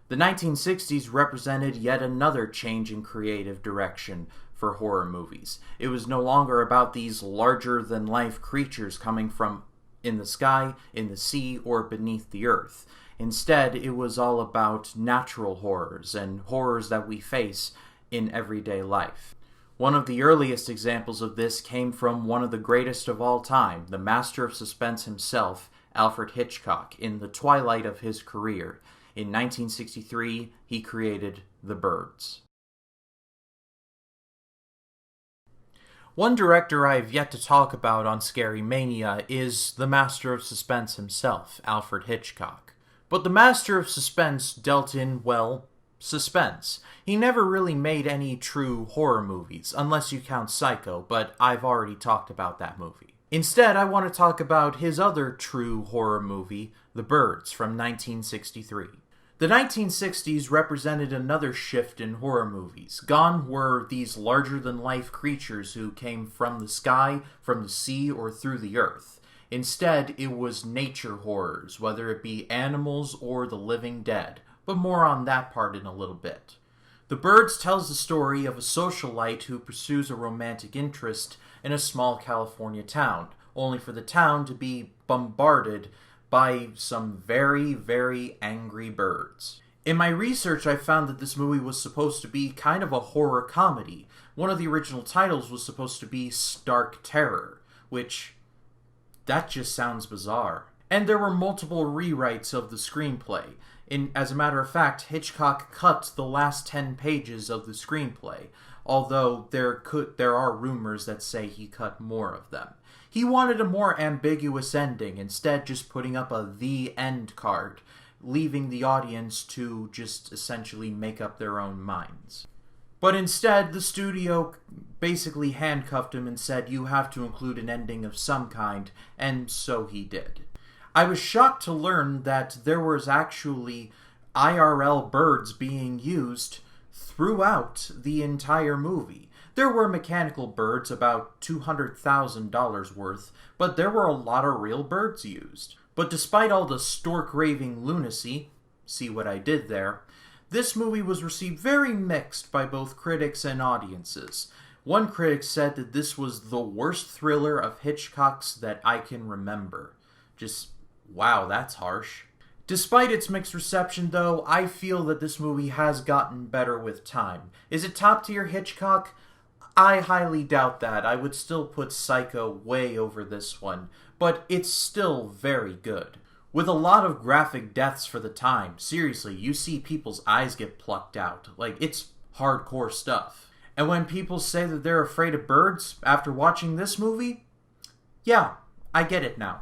The 1960s represented yet another change in creative direction for horror movies. It was no longer about these larger-than-life creatures coming from in the sky, in the sea, or beneath the earth. Instead, it was all about natural horrors and horrors that we face in everyday life. One of the earliest examples of this came from one of the greatest of all time, the Master of Suspense himself, Alfred Hitchcock, in the twilight of his career. In 1963, he created The Birds. One director I have yet to talk about on Scarymania is the Master of Suspense himself, Alfred Hitchcock. But the Master of Suspense dealt in, well, suspense. He never really made any true horror movies, unless you count Psycho, but I've already talked about that movie. Instead, I want to talk about his other true horror movie, The Birds, from 1963. The 1960s represented another shift in horror movies. Gone were these larger-than-life creatures who came from the sky, from the sea, or through the earth. Instead, it was nature horrors, whether it be animals or the living dead, but more on that part in a little bit. The Birds tells the story of a socialite who pursues a romantic interest in a small California town, only for the town to be bombarded by some very, very angry birds. In my research, I found that this movie was supposed to be kind of a horror comedy. One of the original titles was supposed to be Stark Terror, which, that just sounds bizarre. And there were multiple rewrites of the screenplay. As a matter of fact, Hitchcock cut the last 10 pages of the screenplay, although there are rumors that say he cut more of them. He wanted a more ambiguous ending, instead just putting up a "the end" card, leaving the audience to just essentially make up their own minds. But instead, the studio basically handcuffed him and said, you have to include an ending of some kind, and so he did. I was shocked to learn that there was actually IRL birds being used throughout the entire movie. There were mechanical birds, about $200,000 worth, but there were a lot of real birds used. But despite all the stork-raving lunacy, see what I did there, this movie was received very mixed by both critics and audiences. One critic said that this was the worst thriller of Hitchcock's that I can remember. Just, wow, that's harsh. Despite its mixed reception, though, I feel that this movie has gotten better with time. Is it top-tier Hitchcock? I highly doubt that. I would still put Psycho way over this one, but it's still very good. With a lot of graphic deaths for the time, seriously, you see people's eyes get plucked out. Like, it's hardcore stuff. And when people say that they're afraid of birds after watching this movie, yeah, I get it now.